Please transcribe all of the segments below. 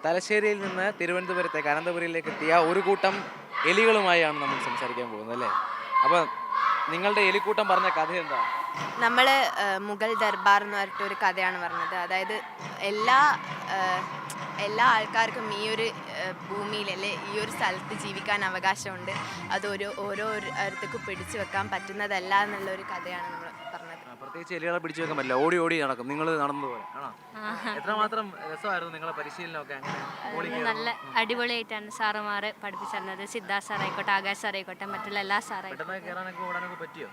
തലശ്ശേരിയിൽ നിന്ന് തിരുവനന്തപുരത്തേക്ക് അനന്തപുരിയിലേക്ക് എത്തിയ ഒരു കൂട്ടം എലികളുമായാണ് നമ്മൾ സംസാരിക്കാൻ പോകുന്നത് അല്ലേ? അപ്പോൾ നിങ്ങളുടെ എലിക്കൂട്ടം പറഞ്ഞ കഥ എന്താ? നമ്മൾ മുഗൾ ദർബാർ എന്ന് പറഞ്ഞിട്ടൊരു കഥയാണ് പറഞ്ഞത്. അതായത് എല്ലാ എല്ലാ ആൾക്കാർക്കും ഈ ഒരു ഭൂമിയിൽ അല്ലെ ഈ ഒരു സ്ഥലത്ത് ജീവിക്കാൻ അവകാശമുണ്ട്. അത് ഓരോരുത്തർക്കും പിടിച്ചു വെക്കാൻ പറ്റുന്നതല്ല എന്നുള്ളൊരു കഥയാണ് നമ്മൾ പറഞ്ഞത്. പ്രത്യേകിച്ച് എലികളെ പിടിച്ചു വെക്കാൻ പറ്റില്ല, ഓടി ഓടി നടക്കും. നിങ്ങൾ നടന്നതുപോലെ ആണോ? എത്രമാത്രം രസമായിരുന്നു നിങ്ങളെ പരിശീലനമൊക്കെ? നല്ല അടിപൊളിയായിട്ടാണ് സാറുമാർ പഠിപ്പിച്ചിരുന്നത്. സിദ്ധാർത്ഥ സാറായിക്കോട്ടെ, ആകാശ് സാറായിക്കോട്ടെ, മറ്റുള്ള എല്ലാ സാറായിക്കോട്ടെ. പറ്റിയോ?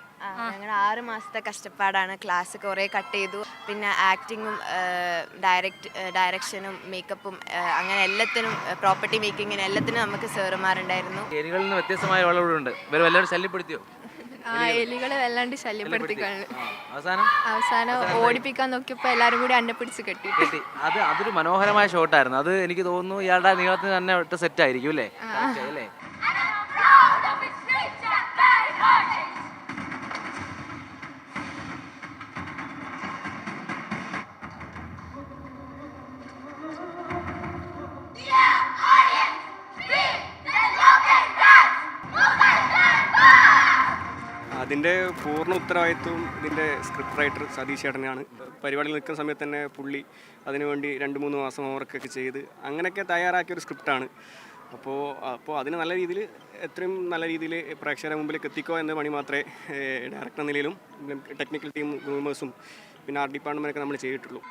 ഞങ്ങൾ 6 മാസത്തെ കഷ്ടപ്പാടാണ്. ക്ലാസ് കുറേ കട്ട് ചെയ്തു. പിന്നെ ആക്ടിങ്ങും ഡയറക്ഷനും മേക്കപ്പും അങ്ങനെ എല്ലാത്തിനും, പ്രോപ്പർട്ടി മേക്കിങ്ങിനും എല്ലാത്തിനും നമുക്ക് സാറുമാരുണ്ടായിരുന്നു. എലികളിൽ നിന്ന് വ്യത്യസ്തമായ വളവുകളുണ്ട്. ഇവർ വല്ലവരും ശല്യപ്പെടുത്തിയോ? എലികളെ വല്ലാണ്ട് ശല്യപ്പെടുത്തിക്കാണ്. അവസാനം ഓടിപ്പിക്കാൻ നോക്കിയപ്പോൾ എല്ലാവരും കൂടി അന്നെ പിടിച്ച് കെട്ടി. അതൊരു മനോഹരമായ ഷോട്ടായിരുന്നു. അത് എനിക്ക് തോന്നുന്നു ഇയാളുടെ നീളത്തിന് തന്നെ ഇട്ട് സെറ്റ് ആയിരിക്കും അല്ലേ? അല്ലേ? അതിൻ്റെ പൂർണ്ണ ഉത്തരവാദിത്വം ഇതിൻ്റെ സ്ക്രിപ്റ്റ് റൈറ്റർ സതീഷ് ചേട്ടനാണ്. പരിപാടിയിൽ നിൽക്കുന്ന സമയത്ത് തന്നെ പുള്ളി അതിനുവേണ്ടി 2-3 മാസം ഹോംവർക്കൊക്കെ ചെയ്ത് അങ്ങനെയൊക്കെ തയ്യാറാക്കിയൊരു സ്ക്രിപ്റ്റാണ്. അപ്പോൾ അതിന് നല്ല രീതിയിൽ, എത്രയും നല്ല രീതിയിൽ പ്രേക്ഷകരുടെ മുമ്പിലേക്ക് എത്തിക്കുക എന്ന പണി മാത്രമേ ഡയറക്ടർ നിലയിലും ടെക്നിക്കൽ ടീം മെമ്പേഴ്സും പിന്നെ ആർട്ട് ഡിപ്പാർട്ട്മെൻറ്റൊക്കെ നമ്മൾ ചെയ്തിട്ടുള്ളൂ.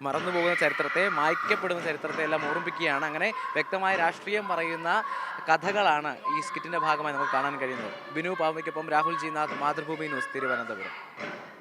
മറന്നുപോകുന്ന ചരിത്രത്തെ, മായ്ക്കപ്പെടുന്ന ചരിത്രത്തെ എല്ലാം ഓർമ്മിപ്പിക്കുകയാണ്. അങ്ങനെ വ്യക്തമായ രാഷ്ട്രീയം പറയുന്ന കഥകളാണ് ഈ സ്കിറ്റിൻ്റെ ഭാഗമായി നമുക്ക് കാണാൻ കഴിയുന്നത്. ബിനു പാവയ്ക്കൊപ്പം രാഹുൽ ജി നാഥ്, മാതൃഭൂമി ന്യൂസ്, തിരുവനന്തപുരം.